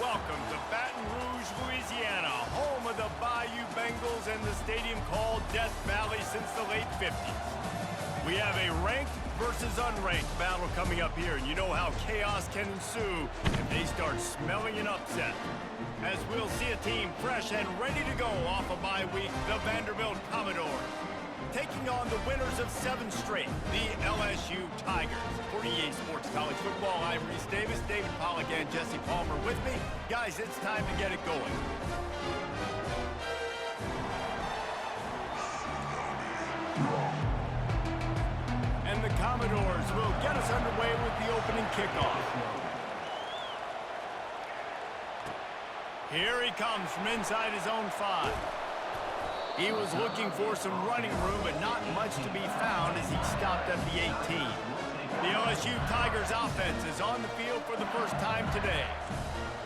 Welcome to Baton Rouge, Louisiana, home of the Bayou Bengals and the stadium called Death Valley since the late 50s. We have a ranked versus unranked battle coming up here, and you know how chaos can ensue if they start smelling an upset. As we'll see a team fresh and ready to go off a bye week, the Vanderbilt Commodores, taking on the winners of 7 straight, the LSU Tigers. For EA Sports College Football, I'm Reese Davis, David Pollack, and Jesse Palmer with me. Guys, it's time to get it going. And the Commodores will get us underway with the opening kickoff. Here he comes from inside his own 5. He was looking for some running room, but not much to be found as he stopped at the 18. The LSU Tigers offense is on the field for the first time today.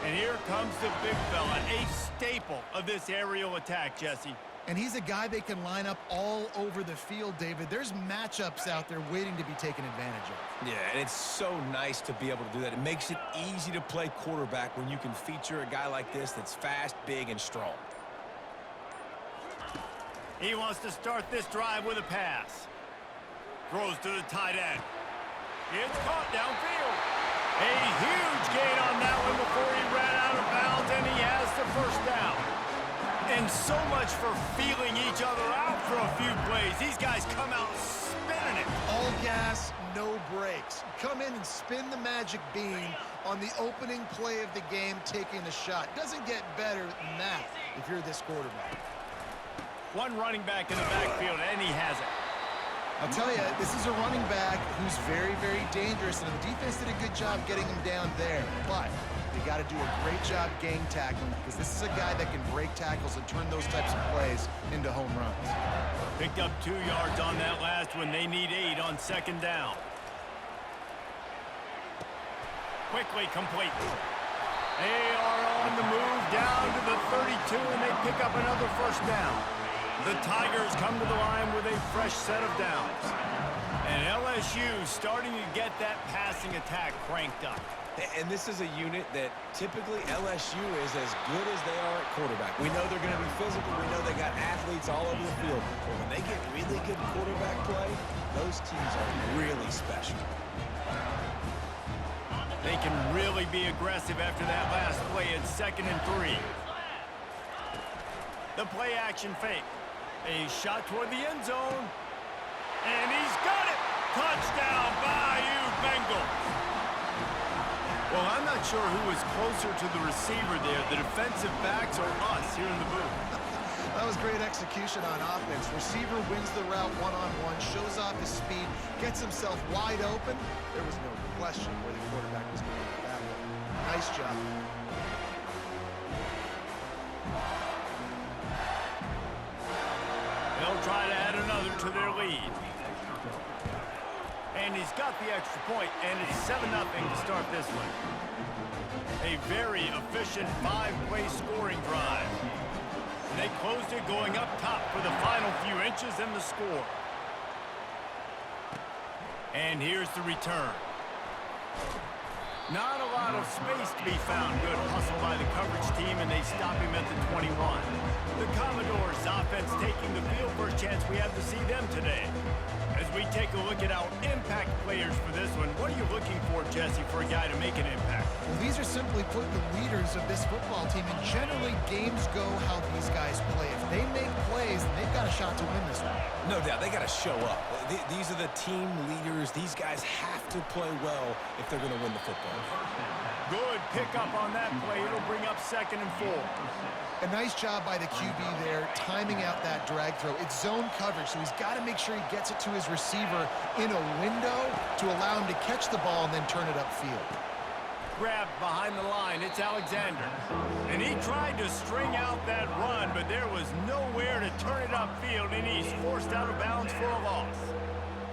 And here comes the big fella, a staple of this aerial attack, Jesse. And he's a guy they can line up all over the field, David. There's matchups out there waiting to be taken advantage of. Yeah, and it's so nice to be able to do that. It makes it easy to play quarterback when you can feature a guy like this that's fast, big, and strong. He wants to start this drive with a pass. Throws to the tight end. It's caught downfield. A huge gain on that one before he ran out of bounds, and he has the first down. And so much for feeling each other out for a few plays. These guys come out spinning it. All gas, no brakes. Come in and spin the magic bean on the opening play of the game, taking the shot. Doesn't get better than that if you're this quarterback. One running back in the backfield, and he has it. I'll tell you, this is a running back who's very, very dangerous, and the defense did a good job getting him down there. But they got to do a great job gang tackling, because this is a guy that can break tackles and turn those types of plays into home runs. Picked up 2 yards on that last one. They need 8 on second down. Quickly complete. They are on the move down to the 32, and they pick up another first down. The Tigers come to the line with a fresh set of downs. And LSU starting to get that passing attack cranked up. And this is a unit that typically LSU is as good as they are at quarterback. We know they're going to be physical. We know they got athletes all over the field. But when they get really good quarterback play, those teams are really special. They can really be aggressive after that last play at 2nd and 3. The play action fake. A shot toward the end zone. And he's got it! Touchdown, Bayou Bengals! Well, I'm not sure who was closer to the receiver there, the defensive backs or us here in the booth. That was great execution on offense. Receiver wins the route one-on-one, shows off his speed, gets himself wide open. There was no question where the quarterback was going with that one. Nice job. They'll try to add another to their lead. And he's got the extra point, and it's 7-0 to start this one. A very efficient 5-play scoring drive. And they closed it going up top for the final few inches in the score. And here's the return. Not a lot of space to be found. Good hustle by the coverage team, and they stop him at the 21. The Commodores offense taking the field. First chance we have to see them today. As we take a look at our impact players for this one, what are you looking for, Jesse, for a guy to make an impact? Well, these are simply put the leaders of this football team, and generally games go how these guys play. If they make plays, then they've got a shot to win this one. No doubt, they got to show up. These are the team leaders. These guys have to play well if they're going to win the football. Good pickup on that play. It'll bring up 2nd and 4. A nice job by the QB there, timing out that drag throw. It's zone coverage, so he's got to make sure he gets it to his receiver in a window to allow him to catch the ball and then turn it upfield. Grabbed behind the line, it's Alexander. And he tried to string out that run, but there was nowhere to turn it upfield, and he's forced out of bounds for a loss.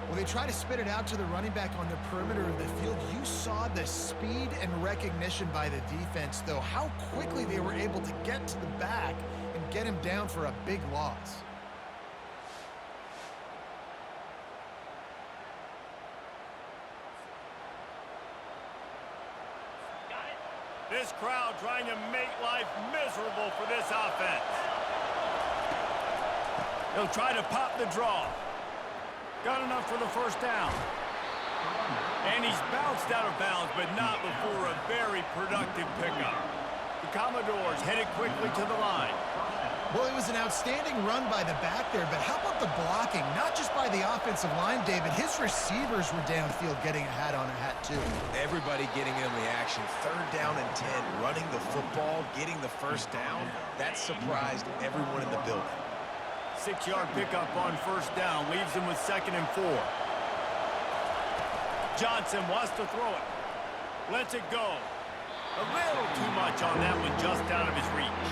When they try to spit it out to the running back on the perimeter of the field, you saw the speed and recognition by the defense, though, how quickly they were able to get to the back and get him down for a big loss. This crowd trying to make life miserable for this offense. He'll try to pop the draw. Got enough for the first down. And he's bounced out of bounds, but not before a very productive pickup. The Commodores headed quickly to the line. Well, it was an outstanding run by the back there, but how about the blocking? Not just by the offensive line, David. His receivers were downfield getting a hat on a hat, too. Everybody getting in the action. 3rd down and 10, running the football, getting the first down. That surprised everyone in the building. 6-yard pickup on first down. Leaves him with 2nd and 4. Johnson wants to throw it. Lets it go. A little too much on that one, just out of his reach.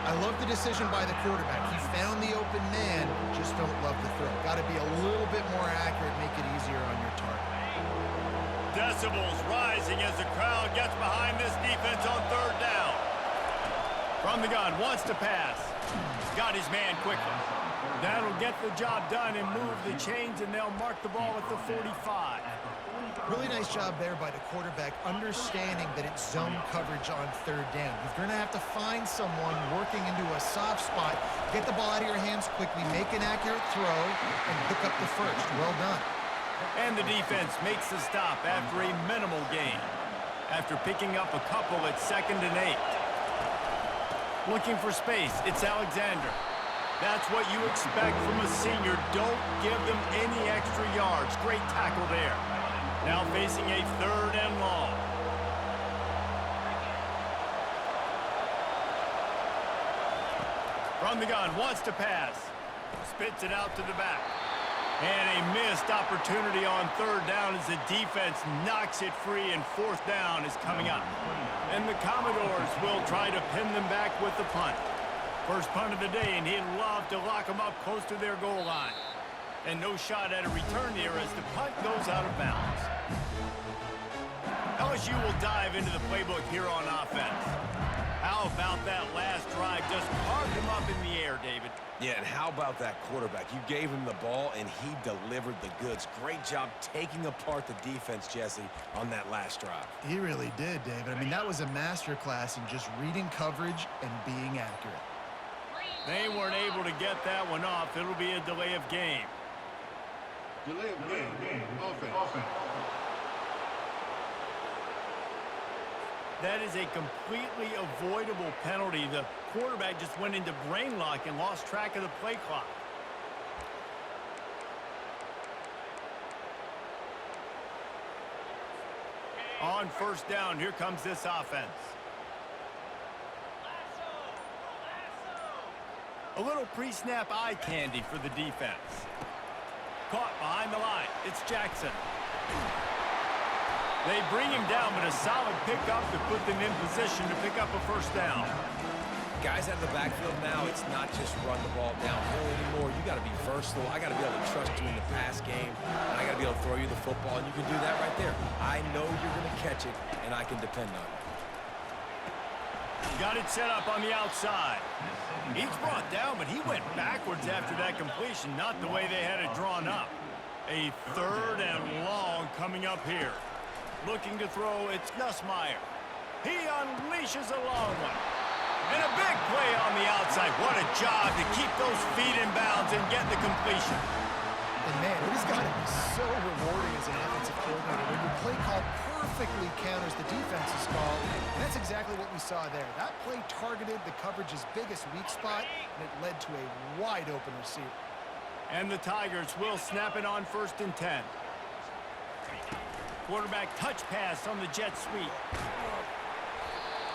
I love the decision by the quarterback. He found the open man, just don't love the throw. Got to be a little bit more accurate, make it easier on your target. Decibels rising as the crowd gets behind this defense on 3rd down. From the gun, wants to pass. Got his man quickly. That'll get the job done and move the chains, and they'll mark the ball at the 45. Really nice job there by the quarterback, understanding that it's zone coverage on 3rd down. You're going to have to find someone working into a soft spot, get the ball out of your hands quickly, make an accurate throw, and pick up the first. Well done. And the defense makes the stop after a minimal gain. After picking up a couple at 2nd and 8. Looking for space, it's Alexander. That's what you expect from a senior. Don't give them any extra yards. Great tackle there. Now facing a 3rd and long. From the gun, wants to pass. Spits it out to the back. And a missed opportunity on 3rd down as the defense knocks it free, and 4th down is coming up. And the Commodores will try to pin them back with the punt. First punt of the day, and he'd love to lock them up close to their goal line. And no shot at a return here as the punt goes out of bounds. LSU will dive into the playbook here on offense. How about that last drive? Just carved him up in the air, David. Yeah, and how about that quarterback? You gave him the ball, and he delivered the goods. Great job taking apart the defense, Jesse, on that last drive. He really did, David. I mean, that was a masterclass in just reading coverage and being accurate. They weren't able to get that one off. It'll be a delay of game. Delay of game. Offense. That is a completely avoidable penalty. The quarterback just went into brain lock and lost track of the play clock. On first down, here comes this offense. A little pre-snap eye candy for the defense. Caught behind the line. It's Jackson. They bring him down, but a solid pickup to put them in position to pick up a first down. Guys out of the backfield now, it's not just run the ball downhill anymore. You got to be versatile. I got to be able to trust you in the pass game, and I got to be able to throw you the football, and you can do that right there. I know you're going to catch it, and I can depend on it. Got it set up on the outside. He's brought down, but he went backwards after that completion, not the way they had it drawn up. A 3rd and long coming up here. Looking to throw, it's Nussmeier. He unleashes a long one. And a big play on the outside. What a job to keep those feet in bounds and get the completion. And man, it has got to be so rewarding as an offensive coordinator when your play call perfectly counters the defense's call. And that's exactly what we saw there. That play targeted the coverage's biggest weak spot, and it led to a wide-open receiver. And the Tigers will snap it on 1st and 10. Quarterback touch pass on the jet sweep.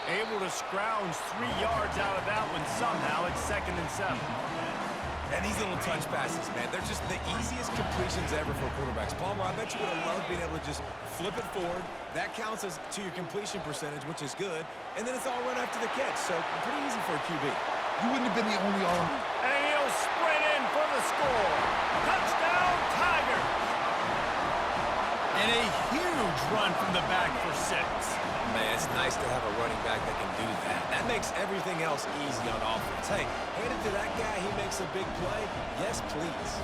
Able to scrounge 3 yards out of that one somehow. It's 2nd and 7. And these little touch passes, man, they're just the easiest completions ever for quarterbacks. Palmer, I bet you would have loved being able to just flip it forward. That counts as to your completion percentage, which is good. And then it's all run after the catch, so pretty easy for a QB. You wouldn't have been the only all. And he'll sprint in for the score. Touchdown, Tigers! And a huge run from the back for 6. Man, it's nice to have a running back that can do that. That makes everything else easy on offense. Hey, hand it to that guy, he makes a big play. Yes, please.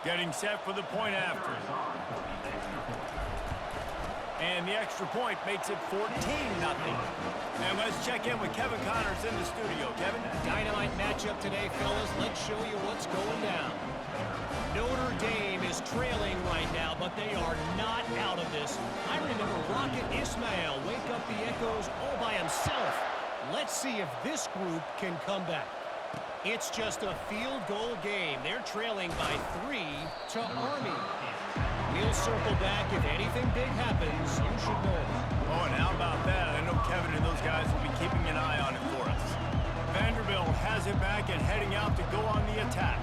Getting set for the point after. And the extra point makes it 14-0. And let's check in with Kevin Connors in the studio. Kevin? Dynamite matchup today, fellas. Let's show you what's going down. Notre Dame is trailing right now, but they are not out of this. I remember Rocket Ismail wake up the echoes all by himself. Let's see if this group can come back. It's just a field goal game. They're trailing by 3 to Army. We'll circle back. If anything big happens, you should know. Oh, and how about that? I know Kevin and those guys will be keeping an eye on it for us. Vanderbilt has it back and heading out to go on the attack.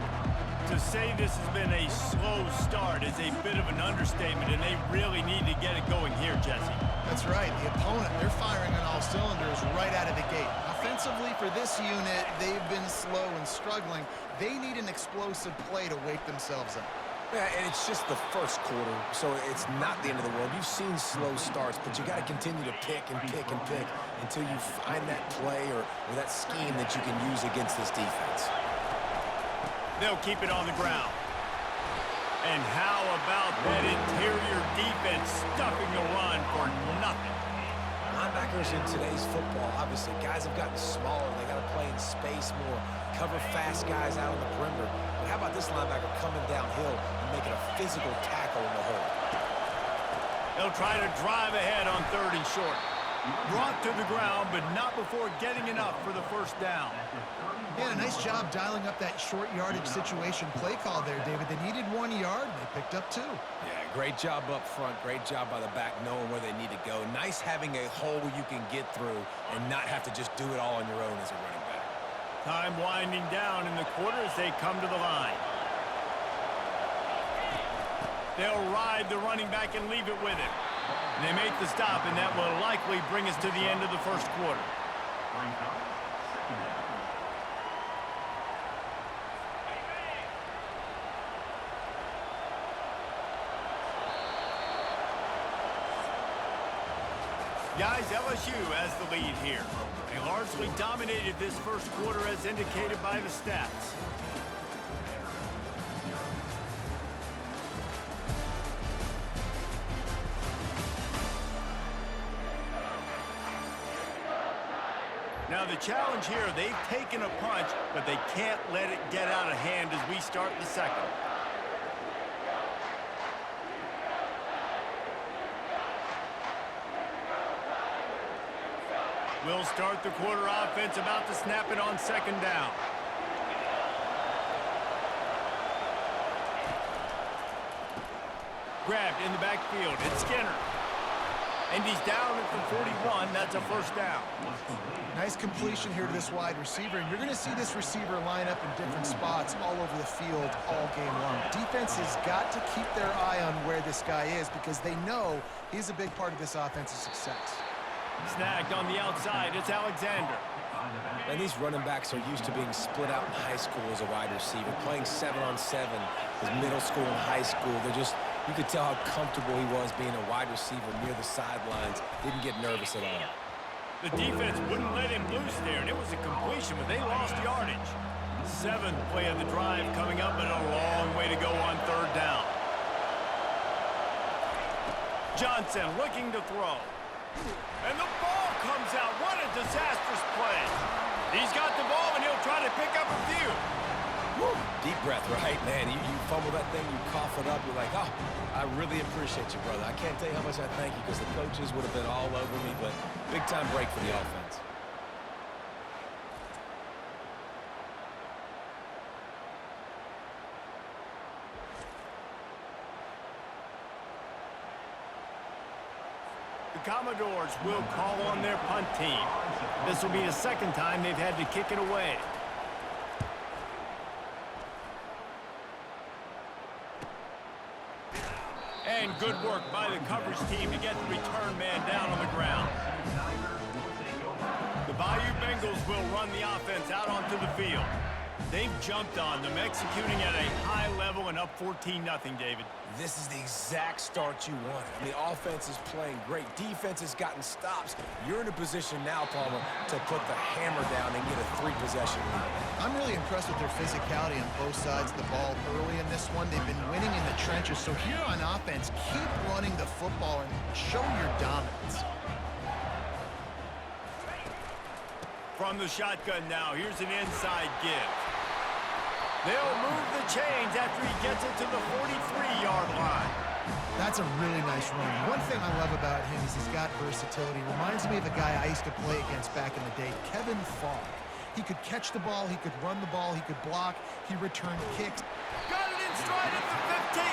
To say this has been a slow start is a bit of an understatement, and they really need to get it going here, Jesse. That's right. The opponent, they're firing on all cylinders right out of the gate. Offensively for this unit, they've been slow and struggling. They need an explosive play to wake themselves up. Yeah, and it's just the first quarter, so it's not the end of the world. You've seen slow starts, but you got to continue to pick and pick and pick until you find that play or that scheme that you can use against this defense. They'll keep it on the ground. And how about that interior defense stuffing the run for nothing? Linebackers in today's football, obviously, guys have gotten smaller. They got to play in space more, cover fast guys out on the perimeter. But how about this linebacker coming downhill and making a physical tackle in the hole? They'll try to drive ahead on 3rd and short. Brought to the ground, but not before getting enough for the first down. Yeah, a nice job dialing up that short yardage situation play call there, David. They needed 1 yard, and they picked up 2. Yeah, great job up front. Great job by the back knowing where they need to go. Nice having a hole you can get through and not have to just do it all on your own as a running back. Time winding down in the quarter as they come to the line. They'll ride the running back and leave it with him. And they make the stop, and that will likely bring us to the end of the first quarter. Guys, LSU has the lead here. They largely dominated this first quarter as indicated by the stats. Now the challenge here, they've taken a punch, but they can't let it get out of hand as we start the second. We'll start the quarter offense, about to snap it on 2nd down. Grabbed in the backfield. It's Skinner. And he's down at the 41. That's a first down. Nice completion here to this wide receiver, and you're going to see this receiver line up in different spots all over the field all game long. Defense has got to keep their eye on where this guy is because they know he's a big part of this offense's success. Snagged on the outside. It's Alexander. And these running backs are used to being split out in high school as a wide receiver, playing 7-on-7 as middle school and high school. You could tell how comfortable he was being a wide receiver near the sidelines. Didn't get nervous at all. The defense wouldn't let him loose there, and it was a completion, but they lost yardage. 7th play of the drive coming up, but a long way to go on 3rd down. Johnson looking to throw. And the ball comes out. What a disastrous play. He's got the ball, and he'll try to pick up a few. Woo. Deep breath, right, man? You fumble that thing, you cough it up, you're like, oh, I really appreciate you, brother. I can't tell you how much I thank you because the coaches would have been all over me, but big-time break for the offense. The Commodores will call on their punt team. This will be the 2nd time they've had to kick it away. And good work by the coverage team to get the return man down on the ground. The Bayou Bengals will run the offense out onto the field. They've jumped on them, executing at a high level trailing up 14-0, David. This is the exact start you want. I mean, offense is playing great. Defense has gotten stops. You're in a position now, Palmer, to put the hammer down and get a 3-possession lead. I'm really impressed with their physicality on both sides of the ball early in this one. They've been winning in the trenches. So here on offense, keep running the football and show your dominance. From the shotgun now, here's an inside give. They'll move the chains after he gets it to the 43-yard line. That's a really nice run. One thing I love about him is he's got versatility. Reminds me of a guy I used to play against back in the day, Kevin Falk. He could catch the ball, he could run the ball, he could block, he returned kicks. Got it in stride at the 15.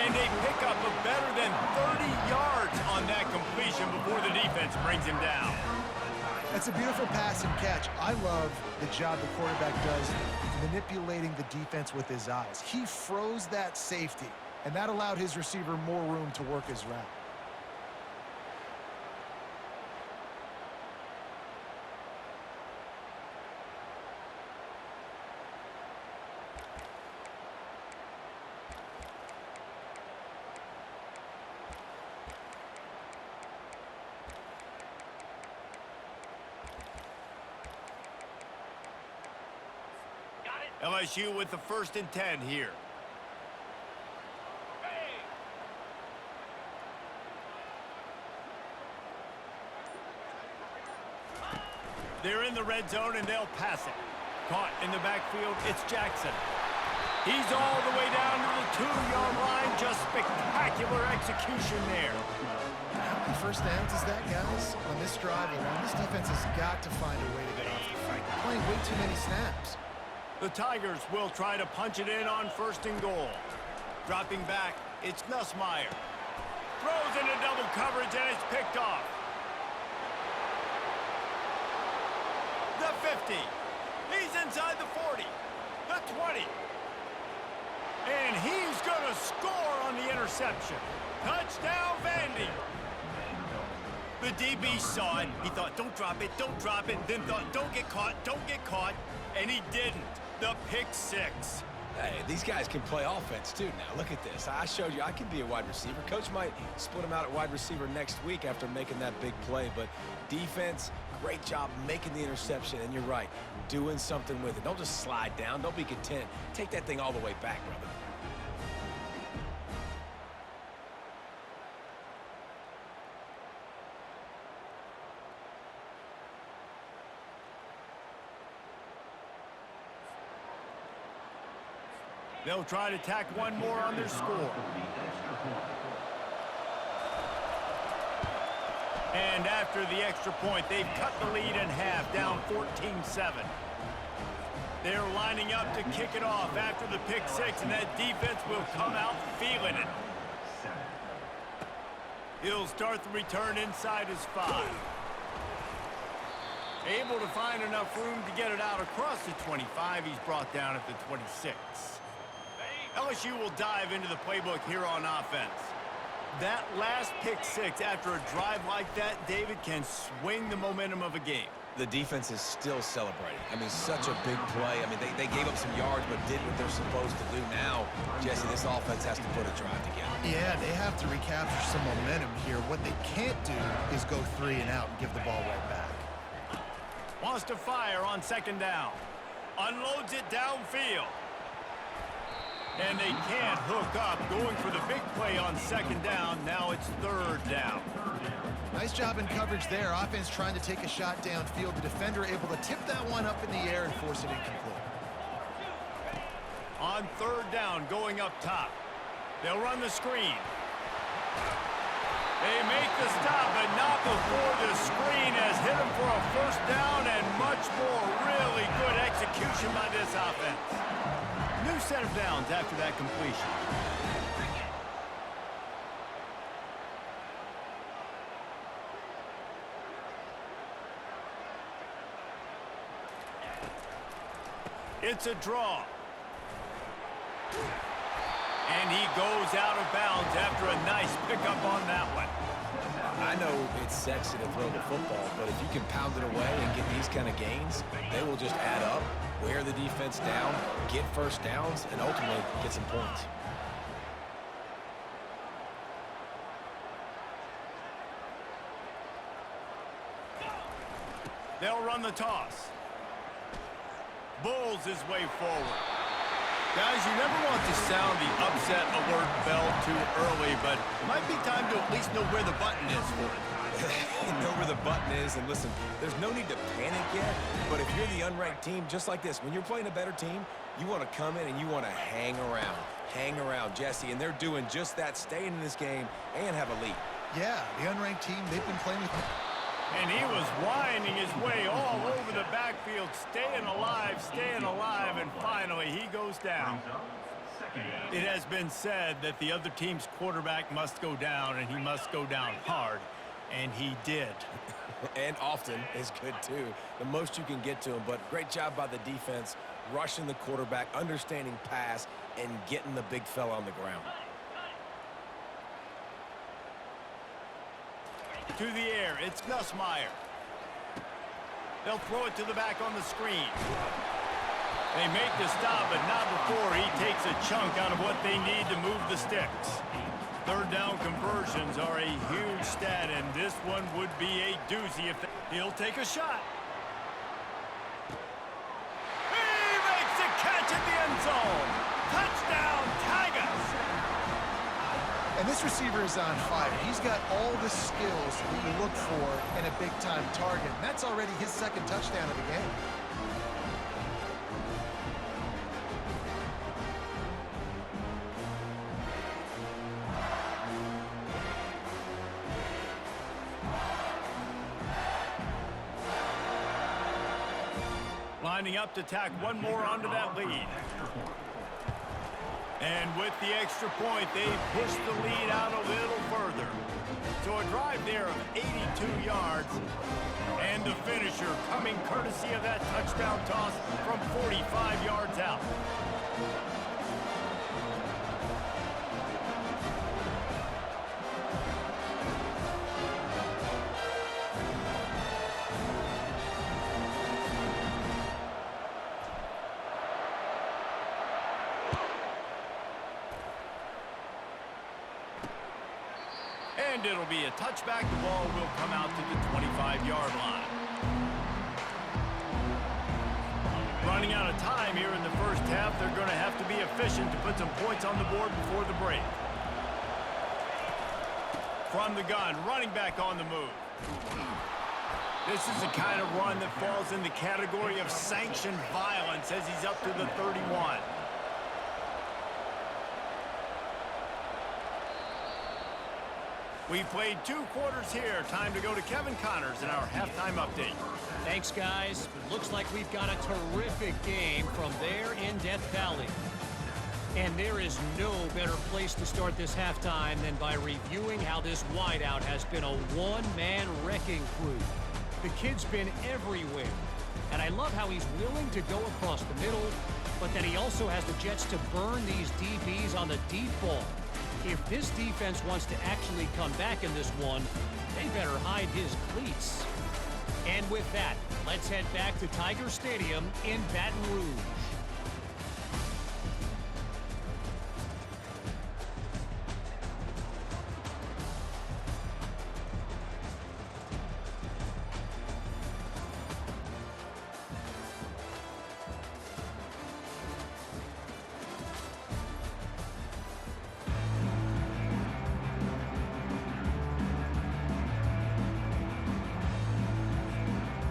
And they pick up a better than 30 yards on that completion before the defense brings him down. That's a beautiful pass and catch. I love the job the quarterback does manipulating the defense with his eyes. He froze that safety, and that allowed his receiver more room to work his route. LSU with the 1st and 10 here. They're in the red zone and they'll pass it. Caught in the backfield, it's Jackson. He's all the way down to the 2-yard line. Just spectacular execution there. How many first downs is that, guys? On this drive alone, this defense has got to find a way to get off the fight. They're playing way too many snaps. The Tigers will try to punch it in on 1st and goal. Dropping back, it's Nussmeier. Throws into double coverage and it's picked off. The 50. He's inside the 40. The 20. And he's going to score on the interception. Touchdown, Vandy. The DB saw it. He thought, don't drop it, don't drop it. Then thought, don't get caught, don't get caught. And he didn't. The pick 6. Hey, these guys can play offense, too. Now, look at this. I showed you I can be a wide receiver. Coach might split him out at wide receiver next week after making that big play. But defense, great job making the interception. And you're right, doing something with it. Don't just slide down. Don't be content. Take that thing all the way back, brother. They'll try to tack one more on their score. And after the extra point, they've cut the lead in half, down 14-7. They're lining up to kick it off after the pick 6, and that defense will come out feeling it. He'll start the return inside his 5. Able to find enough room to get it out across the 25. He's brought down at the 26. LSU will dive into the playbook here on offense. That last pick 6 after a drive like that, David, can swing the momentum of a game. The defense is still celebrating. I mean, such a big play. I mean, they gave up some yards but did what they're supposed to do. Now, Jesse, this offense has to put a drive together. Yeah, they have to recapture some momentum here. What they can't do is go 3 and out and give the ball right back. Wants to fire on 2nd down. Unloads it downfield. And they can't hook up, going for the big play on 2nd down. Now it's 3rd down. Nice job in coverage there. Offense trying to take a shot downfield. The defender able to tip that one up in the air and force it incomplete. On 3rd down, going up top. They'll run the screen. They make the stop, but not before the screen has hit them for a 1st down and much more. Really good execution by this offense. New set of downs after that completion. It's a draw. And he goes out of bounds after a nice pickup on that one. I know it's sexy to throw the football, but if you can pound it away and get these kind of gains, they will just add up, wear the defense down, get first downs, and ultimately get some points. They'll run the toss. Bulls his way forward. Guys, you never want to sound the upset alert bell too early, but it might be time to at least know where the button is for it. Know where the button is, and listen, there's no need to panic yet, but if you're the unranked team, just like this, when you're playing a better team, you want to come in and you want to hang around, Jesse, and they're doing just that, staying in this game and have a lead. Yeah, the unranked team, they've been playing with... And he was winding his way all over the backfield, staying alive, and finally he goes down. It has been said that the other team's quarterback must go down, and he must go down hard, and he did. And often is good, too. The most you can get to him, but great job by the defense, rushing the quarterback, understanding pass, and getting the big fella on the ground. To the air, it's Nussmeier. They'll throw it to the back on the screen. They make the stop, but not before he takes a chunk out of what they need to move the sticks. Third down conversions are a huge stat, and this one would be a doozy if he'll take a shot. He makes a catch in the end zone. Touchdown, Tigers! And this receiver is on fire. He's got all the skills that you look for in a big-time target. And that's already his second touchdown of the game. Lining up to tack one more onto that lead. And with the extra point, they push the lead out a little further. So a drive there of 82 yards. And the finisher coming courtesy of that touchdown toss from 45 yards out. And it'll be a touchback. The ball will come out to the 25-yard line. Running out of time here in the first half. They're going to have to be efficient to put some points on the board before the break. From the gun, running back on the move. This is the kind of run that falls in the category of sanctioned violence as he's up to the 31. We've played 2 quarters here. Time to go to Kevin Connors in our halftime update. Thanks, guys. It looks like we've got a terrific game from there in Death Valley. And there is no better place to start this halftime than by reviewing how this wideout has been a one-man wrecking crew. The kid's been everywhere. And I love how he's willing to go across the middle, but that he also has the jets to burn these DBs on the deep ball. If this defense wants to actually come back in this one, they better hide his cleats. And with that, let's head back to Tiger Stadium in Baton Rouge.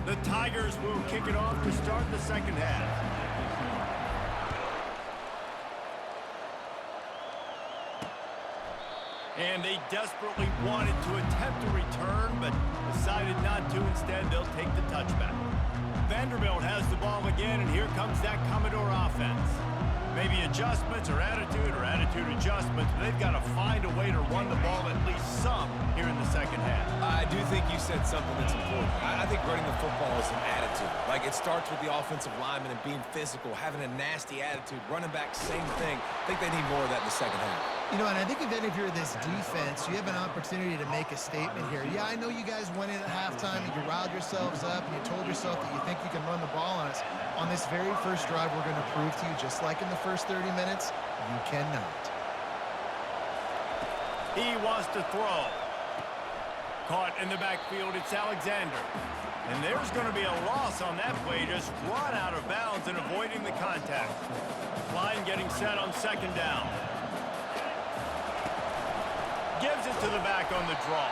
The Tigers will kick it off to start the second half. And they desperately wanted to attempt a return, but decided not to. Instead, they'll take the touchback. Vanderbilt has the ball again, and here comes that Commodore offense. Maybe adjustments or attitude adjustments, but they've got to find a way to run the ball at least some here in the second half. I do think you said something that's important. I think running the football is an attitude. Like, it starts with the offensive lineman and being physical, having a nasty attitude. Running back, same thing. I think they need more of that in the second half. You know, and I think if you're this defense, you have an opportunity to make a statement here. Yeah, I know you guys went in at halftime and you riled yourselves up and you told yourself that you think you can run the ball on us. On this very first drive, we're going to prove to you, just like in the first 30 minutes, you cannot. He wants to throw. Caught in the backfield, it's Alexander. And there's going to be a loss on that play, just run out of bounds and avoiding the contact. Line getting set on second down. Gives it to the back on the draw.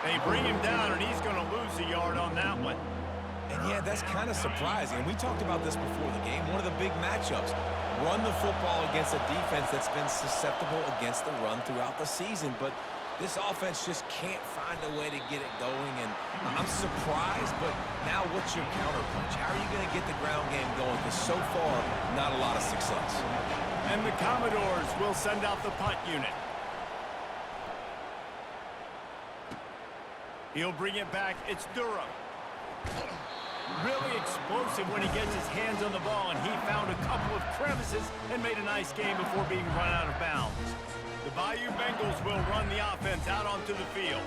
They bring him down, and he's going to lose a yard on that one. And yeah, that's kind of surprising. And we talked about this before the game. One of the big matchups. Run the football against a defense that's been susceptible against the run throughout the season. But this offense just can't find a way to get it going. And I'm surprised, but now what's your counterpunch? How are you going to get the ground game going? Because so far, not a lot of success. And the Commodores will send out the punt unit. He'll bring it back. It's Durham. Really explosive when he gets his hands on the ball, and he found a couple of crevices and made a nice game before being run out of bounds. The Bayou Bengals will run the offense out onto the field.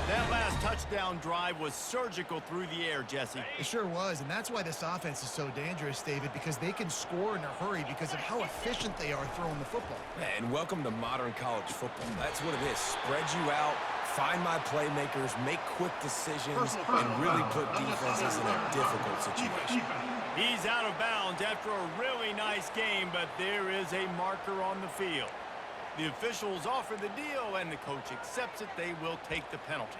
That last touchdown drive was surgical through the air, Jesse. It sure was, and that's why this offense is so dangerous, David, because they can score in a hurry because of how efficient they are throwing the football. Yeah, and welcome to modern college football. That's what it is. Spread you out, find my playmakers, make quick decisions, and really put defenses in a difficult situation. He's out of bounds after a really nice game, but there is a marker on the field. The officials offer the deal, and the coach accepts it. They will take the penalty.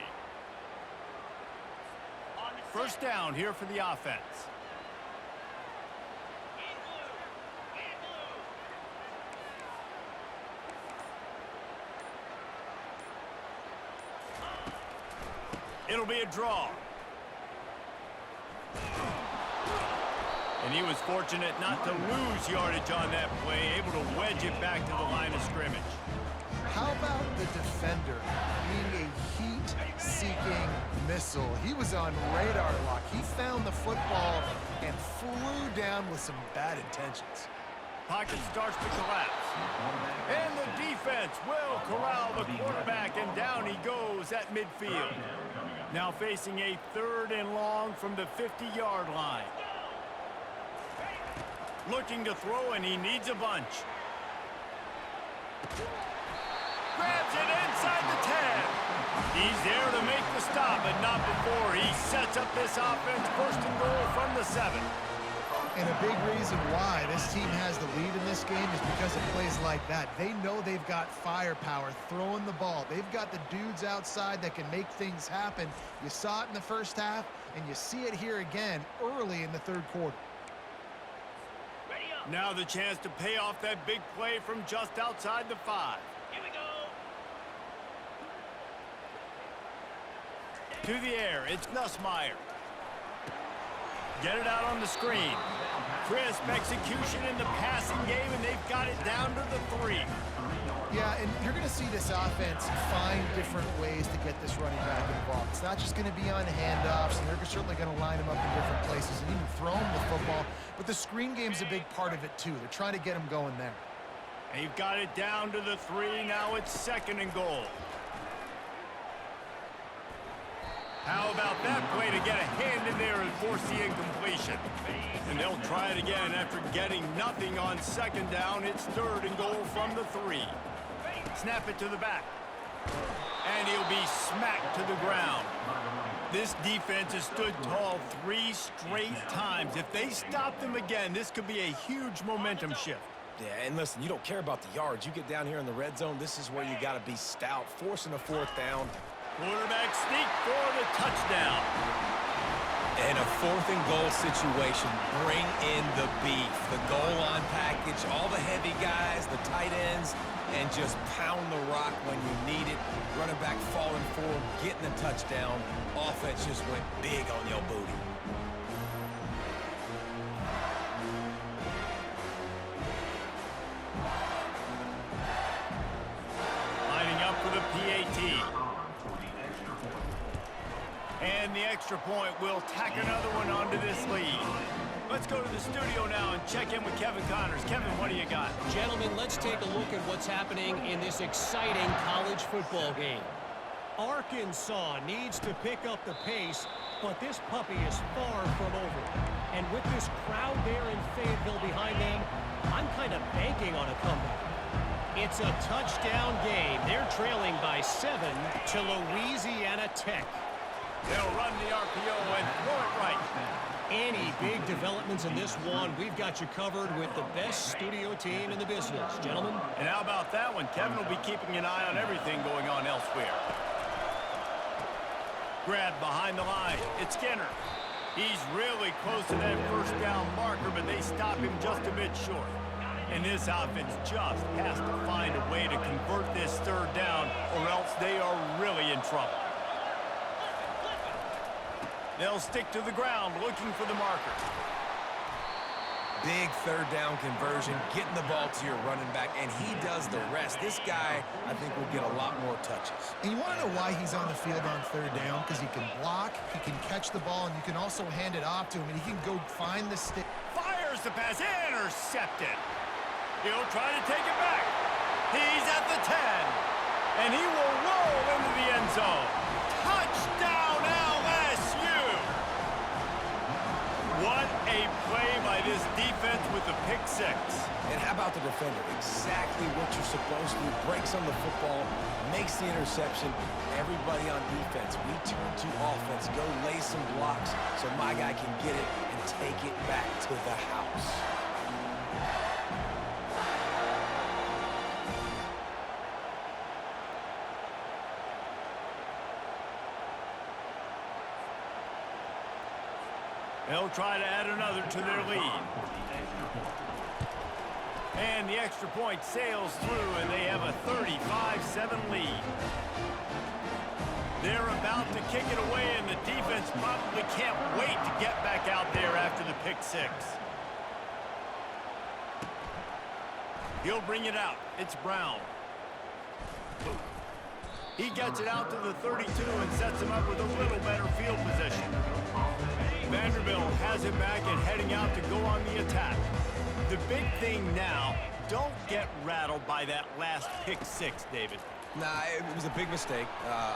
First down here for the offense. It'll be a draw. And he was fortunate not to lose yardage on that play, able to wedge it back to the line of scrimmage. How about the defender being a heat-seeking missile? He was on radar lock. He found the football and flew down with some bad intentions. Pocket starts to collapse. And the defense will corral the quarterback, and down he goes at midfield. Now facing a 3rd and long from the 50-yard line. Looking to throw, and he needs a bunch. Grabs it inside the 10. He's there to make the stop, but not before he sets up this offense. 1st and goal from the 7. And a big reason why this team has the lead in this game is because of plays like that. They know they've got firepower throwing the ball. They've got the dudes outside that can make things happen. You saw it in the first half, and you see it here again early in the 3rd quarter. Now the chance to pay off that big play from just outside the 5. Here we go. To the air, it's Nussmeier. Get it out on the screen. Crisp execution in the passing game, and they've got it down to the 3. Yeah, and you're going to see this offense find different ways to get this running back involved. It's not just going to be on handoffs, and they're certainly going to line him up in different places and even throw him the football. But the screen game's a big part of it, too. They're trying to get him going there. They've got it down to the 3. Now it's 2nd and goal. How about that play to get a hand in there and force the incompletion? And they'll try it again after getting nothing on 2nd down. It's 3rd and goal from the 3. Snap it to the back. And he'll be smacked to the ground. This defense has stood tall 3 straight times. If they stop them again, this could be a huge momentum shift. Yeah, and listen, you don't care about the yards. You get down here in the red zone, this is where you got to be stout, forcing a 4th down. Quarterback sneak for the touchdown. In a 4th and goal situation, bring in the beef. The goal line package, all the heavy guys, the tight ends, and just pound the rock when you need it. Running back falling forward, getting the touchdown. Offense just went big on your booty. Lining up for the PAT. And the extra point will tack another one onto this lead. Let's go to the studio now and check in with Kevin Connors. Kevin, what do you got? Gentlemen, let's take a look at what's happening in this exciting college football game. Arkansas needs to pick up the pace, but this puppy is far from over. And with this crowd there in Fayetteville behind them, I'm kind of banking on a comeback. It's a touchdown game. They're trailing by 7 to Louisiana Tech. They'll run the RPO and throw it right. Any big developments in this one, we've got you covered with the best studio team in the business, gentlemen. And how about that one? Kevin will be keeping an eye on everything going on elsewhere. Grab behind the line. It's Skinner. He's really close to that first down marker, but they stop him just a bit short. And this offense just has to find a way to convert this third down, or else they are really in trouble. They'll stick to the ground looking for the marker. Big third down conversion, getting the ball to your running back, and he does the rest. This guy, I think, will get a lot more touches. And you want to know why he's on the field on third down? Because he can block, he can catch the ball, and you can also hand it off to him, and he can go find the stick. Fires the pass, intercepted. He'll try to take it back. He's at the 10, and he will roll into the end zone. Touchdown, LSU! What a play by this defense with the pick six. And how about the defender? Exactly what you're supposed to do. Breaks on the football, makes the interception. Everybody on defense, we turn to offense. Go lay some blocks so my guy can get it and take it back to the house. They'll try to add another to their lead. And the extra point sails through, and they have a 35-7 lead. They're about to kick it away, and the defense probably can't wait to get back out there after the pick six. He'll bring it out. It's Brown. He gets it out to the 32 and sets him up with a little better field position. Vanderbilt has it back and heading out to go on the attack. The big thing now, don't get rattled by that last pick six, David. Nah, it was a big mistake.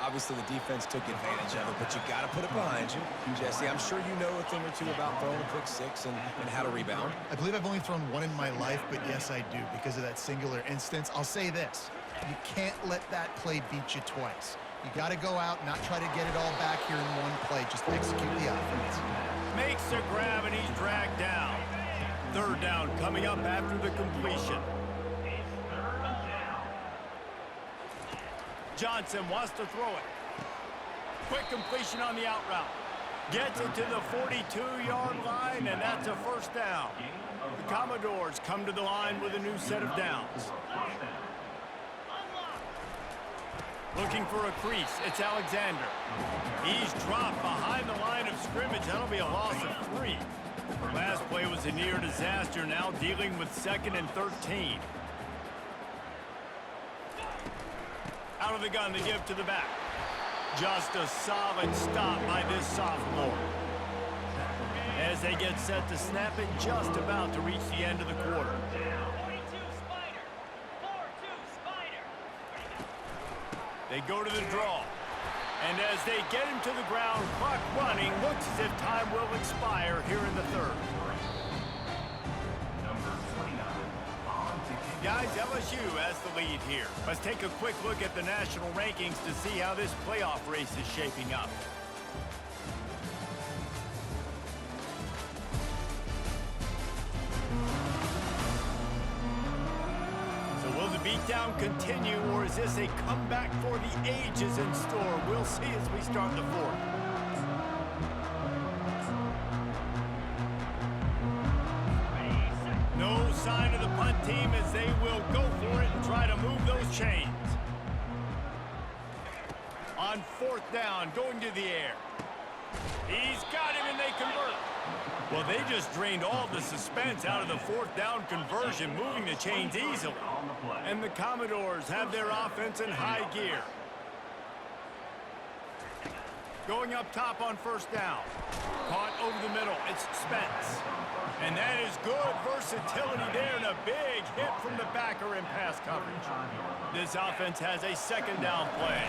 Obviously, the defense took advantage of it, but you got to put it behind you. Jesse, I'm sure you know a thing or two about throwing a pick six and how to rebound. I believe I've only thrown one in my life, but yes, I do, because of that singular instance. I'll say this. You can't let that play beat you twice. You got to go out, not try to get it all back here in one play. Just execute the offense. Makes a grab, and he's dragged down. Third down coming up after the completion. Johnson wants to throw it. Quick completion on the out route. Gets it to the 42-yard line, and that's a first down. The Commodores come to the line with a new set of downs. Looking for a crease. It's Alexander. He's dropped behind the line of scrimmage. That'll be a loss of 3. Last play was a near disaster. Now dealing with 2nd and 13. Out of the gun, they give to the back. Just a solid stop by this sophomore. As they get set to snap it, just about to reach the end of the quarter. They go to the draw. And as they get him to the ground, clock running, looks as if time will expire here in the third. Guys, LSU has the lead here. Let's take a quick look at the national rankings to see how this playoff race is shaping up. Will the beatdown continue, or is this a comeback for the ages in store? We'll see as we start the fourth. No sign of the punt team as they will go for it and try to move those chains. On fourth down, going to the air. He's got him, and they convert. Well, they just drained all the suspense out of the fourth down conversion, moving the chains easily. And the Commodores have their offense in high gear. Going up top on first down. Caught over the middle. It's Spence. And that is good versatility there and a big hit from the backer in pass coverage. This offense has a second down play.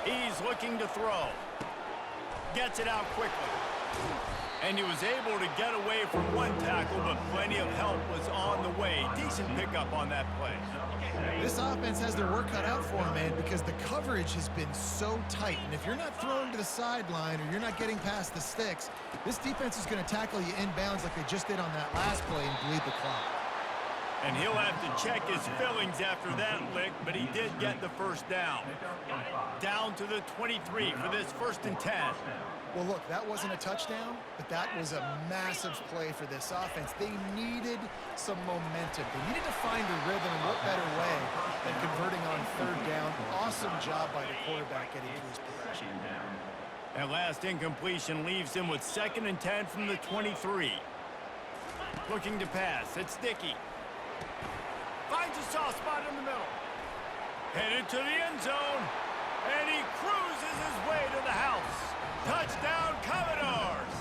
He's looking to throw. Gets it out quickly. And he was able to get away from one tackle, but plenty of help was on the way. Decent pickup on that play. This offense has their work cut out for them, man, because the coverage has been so tight. And if you're not throwing to the sideline or you're not getting past the sticks, this defense is going to tackle you inbounds like they just did on that last play and bleed the clock. And he'll have to check his fillings after that lick, but he did get the first down. Down to the 23 for this 1st and 10. Well, look, that wasn't a touchdown, but that was a massive play for this offense. They needed some momentum. They needed to find a rhythm, and what better way than converting on 3rd down. Awesome job by the quarterback getting to his progression. That last incompletion leaves him with 2nd and 10 from the 23. Looking to pass. It's Dickey. Finds a soft spot in the middle. Headed to the end zone. And he cruises his way to the house. Touchdown, Commodores!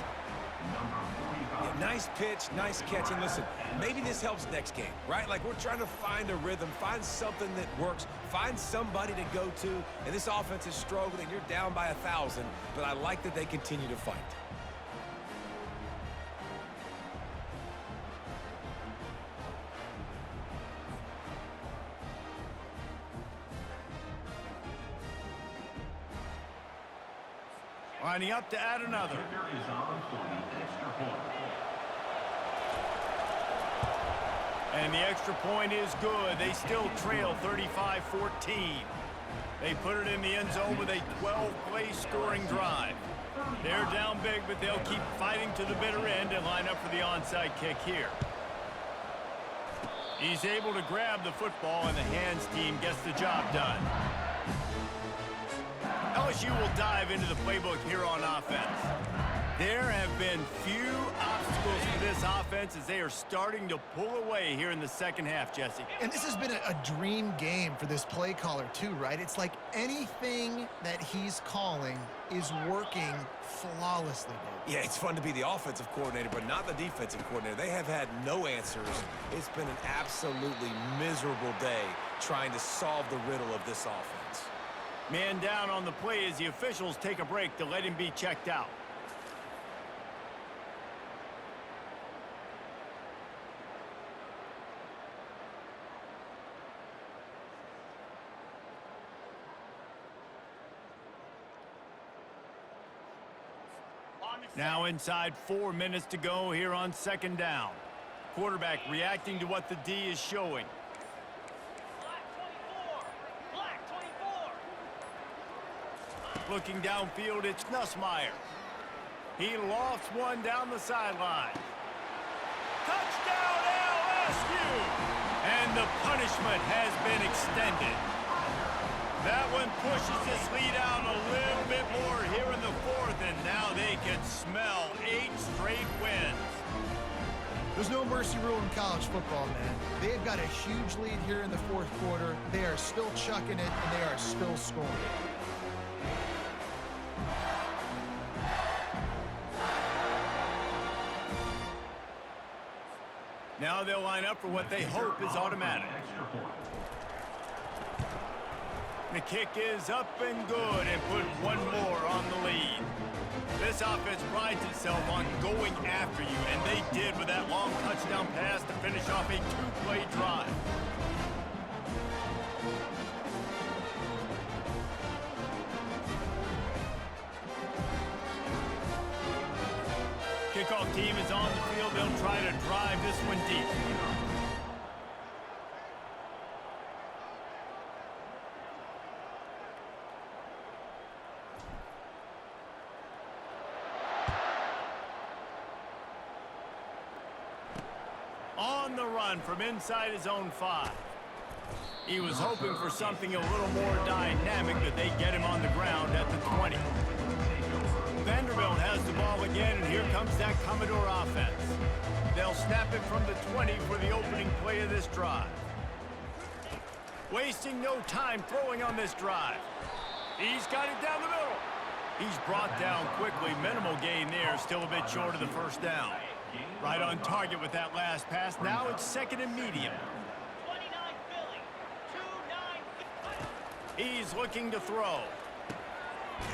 Yeah, nice pitch, nice catch. And listen, maybe this helps next game, right? Like, we're trying to find a rhythm, find something that works, find somebody to go to. And this offense is struggling. You're down by 1,000, but I like that they continue to fight. Lining up to add another. And the extra point is good. They still trail 35-14. They put it in the end zone with a 12-play scoring drive. They're down big, but they'll keep fighting to the bitter end and line up for the onside kick here. He's able to grab the football, and the hands team gets the job done. LSU will dive into the playbook here on offense. There have been few obstacles for this offense as they are starting to pull away here in the second half, Jesse. And this has been a dream game for this play caller too, right? It's like anything that he's calling is working flawlessly, dude. Yeah, it's fun to be the offensive coordinator, but not the defensive coordinator. They have had no answers. It's been an absolutely miserable day trying to solve the riddle of this offense. Man down on the play as the officials take a break to let him be checked out. Now inside 4 minutes to go here on 2nd down. Quarterback reacting to what the D is showing. Looking downfield, it's Nussmeier. He lofts one down the sideline. Touchdown, LSU! And the punishment has been extended. That one pushes this lead out a little bit more here in the 4th, and now they can smell 8 straight wins. There's no mercy rule in college football, man. They've got a huge lead here in the 4th quarter. They are still chucking it, and they are still scoring. Now they'll line up for what they hope is automatic. The kick is up and good and put one more on the lead. This offense prides itself on going after you, and they did with that long touchdown pass to finish off a 2-play drive. Kickoff team is on the field. They'll try to drive this one deep. On the run from inside his own 5. He was hoping for something a little more dynamic, but they get him on the ground at the 20. Vanderbilt has the ball again, and here comes that Commodore offense. They'll snap it from the 20 for the opening play of this drive. Wasting no time throwing on this drive. He's got it down the middle. He's brought down quickly. Minimal gain there, still a bit short of the 1st down. Right on target with that last pass. Now it's second and medium. 29 Philly, 2-9. He's looking to throw.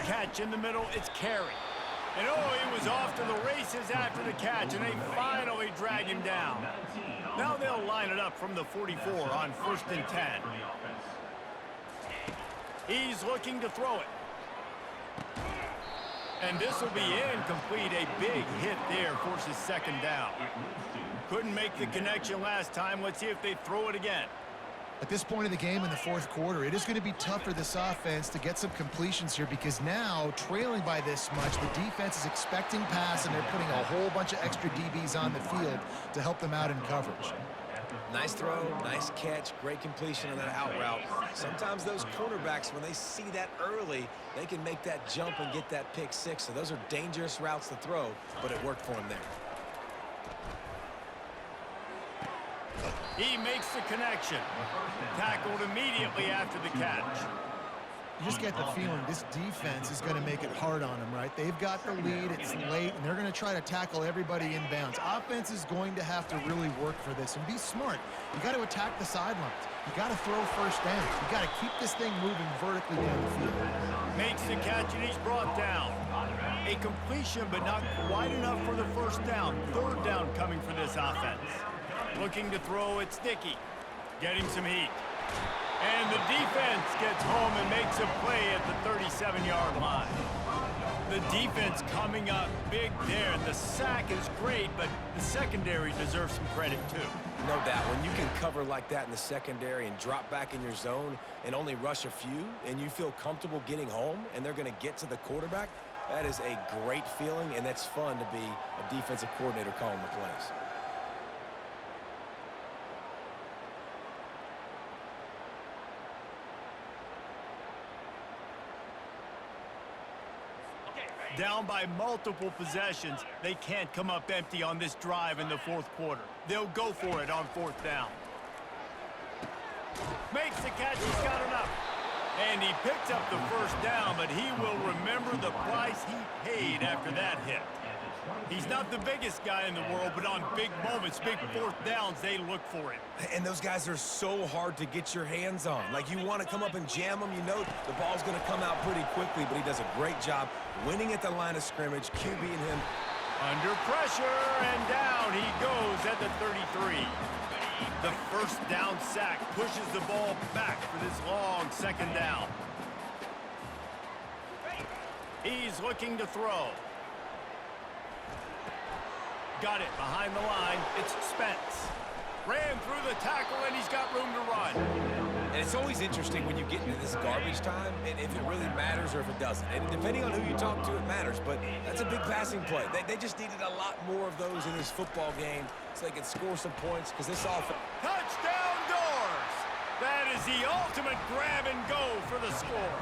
Catch in the middle. It's Carey. And oh, he was off to the races after the catch, and they finally drag him down. Now they'll line it up from the 44 on 1st and 10. He's looking to throw it. And this will be incomplete. A big hit there forces second down. Couldn't make the connection last time. Let's see if they throw it again. At this point of the game in the fourth quarter, it is going to be tough for this offense to get some completions here because now, trailing by this much, the defense is expecting pass, and they're putting a whole bunch of extra DBs on the field to help them out in coverage. Nice throw, nice catch, great completion on that out route. Sometimes those cornerbacks, when they see that early, they can make that jump and get that pick six. So those are dangerous routes to throw, but it worked for him there. He makes the connection. Tackled immediately after the catch. You just get the feeling this defense is going to make it hard on them, right? They've got the lead, it's late, and they're going to try to tackle everybody inbounds. Offense is going to have to really work for this and be smart. You got to attack the sidelines. You got to throw first downs. You got to keep this thing moving vertically down the field. Makes the catch, and he's brought down. A completion, but not quite enough for the first down. Third down coming for this offense. Looking to throw, it's Dickey. Getting some heat. And the defense gets home and makes a play at the 37-yard line. The defense coming up big there. The sack is great, but the secondary deserves some credit too. No doubt. When you can cover like that in the secondary and drop back in your zone and only rush a few, and you feel comfortable getting home and they're going to get to the quarterback, that is a great feeling, and that's fun to be a defensive coordinator calling the plays. Down by multiple possessions, they can't come up empty on this drive in the fourth quarter. They'll go for it on fourth down. Makes the catch, he's got enough. And he picks up the first down, but he will remember the price he paid after that hit. He's not the biggest guy in the world, but on big moments, big fourth downs, they look for him. And those guys are so hard to get your hands on. Like, you want to come up and jam them. You know the ball's going to come out pretty quickly, but he does a great job winning at the line of scrimmage, QBing him. Under pressure, and down he goes at the 33. The first down sack pushes the ball back for this long second down. He's looking to throw. Got it behind the line. It's Spence. Ran through the tackle, and he's got room to run. And it's always interesting when you get into this garbage time, and if it really matters or if it doesn't. And depending on who you talk to, it matters. But that's a big passing play. They just needed a lot more of those in this football game so they could score some points because this offense... Touchdown Doors! That is the ultimate grab and go for the score.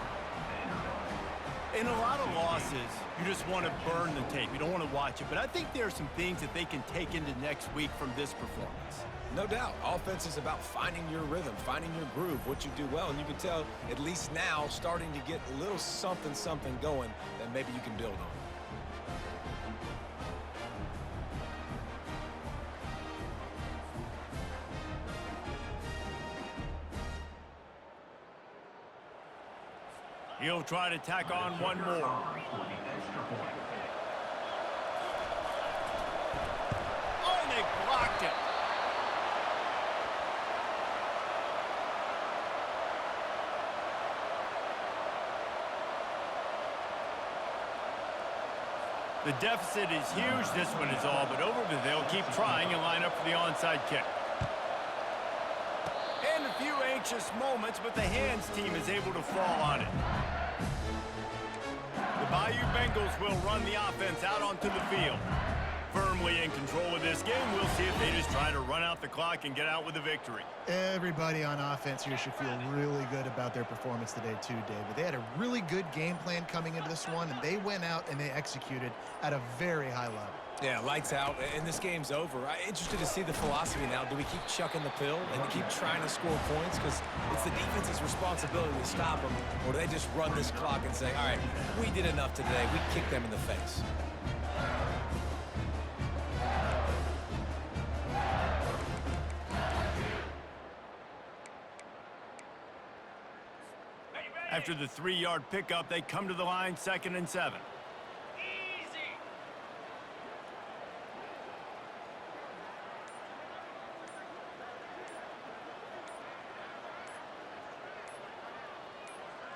In a lot of losses, you just want to burn the tape. You don't want to watch it. But I think there are some things that they can take into next week from this performance. No doubt. Offense is about finding your rhythm, finding your groove, what you do well. And you can tell, at least now, starting to get a little something going that maybe you can build on. He'll try to tack on one more. Oh, and they blocked it. The deficit is huge. This one is all but over, but they'll keep trying and line up for the onside kick. And a few anxious moments, but the hands team is able to fall on it. The Bayou Bengals will run the offense out onto the field. Firmly in control of this game. We'll see if they just try to run out the clock and get out with a victory. Everybody on offense here should feel really good about their performance today too, David. They had a really good game plan coming into this one, and they went out and they executed at a very high level. Yeah, lights out, and this game's over. I'm interested to see the philosophy now. Do we keep chucking the pill and keep trying to score points? Because it's the defense's responsibility to stop them. Or do they just run this clock and say, all right, we did enough today. We kicked them in the face. After the 3-yard pickup, they come to the line 2nd and 7.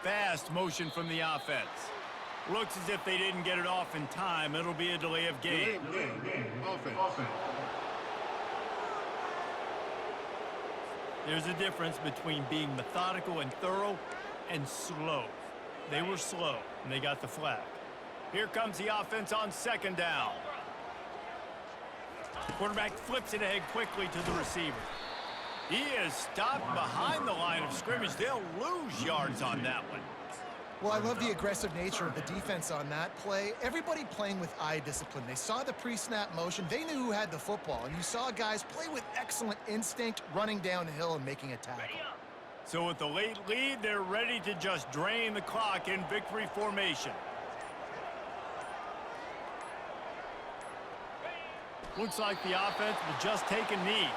Fast motion from the offense. Looks as if they didn't get it off in time. It'll be a delay of game. Offense. There's a difference between being methodical and thorough and slow. They were slow, and they got the flag. Here comes the offense on 2nd down. Quarterback flips it ahead quickly to the receiver. He is stopped behind the line of scrimmage. They'll lose yards on that one. Well, I love the aggressive nature of the defense on that play. Everybody playing with eye discipline. They saw the pre-snap motion. They knew who had the football. And you saw guys play with excellent instinct, running downhill and making a tackle. So with the late lead, they're ready to just drain the clock in victory formation. Looks like the offense will just take a knee.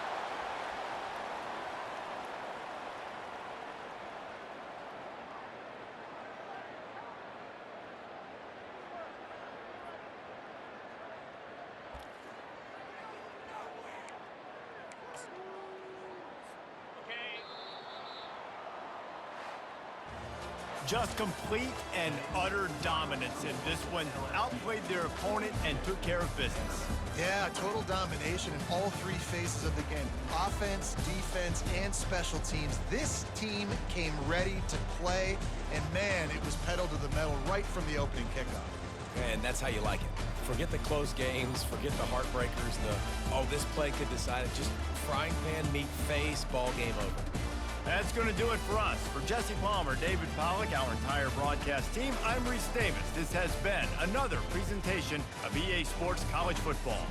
Just complete and utter dominance in this one. Outplayed their opponent and took care of business. Yeah, total domination in all 3 phases of the game. Offense, defense, and special teams. This team came ready to play, and man, it was pedal to the metal right from the opening kickoff. And that's how you like it. Forget the close games, forget the heartbreakers, this play could decide it. Just frying pan meet face, ball game over. That's going to do it for us. For Jesse Palmer, David Pollack, our entire broadcast team, I'm Reese Davis. This has been another presentation of EA Sports College Football.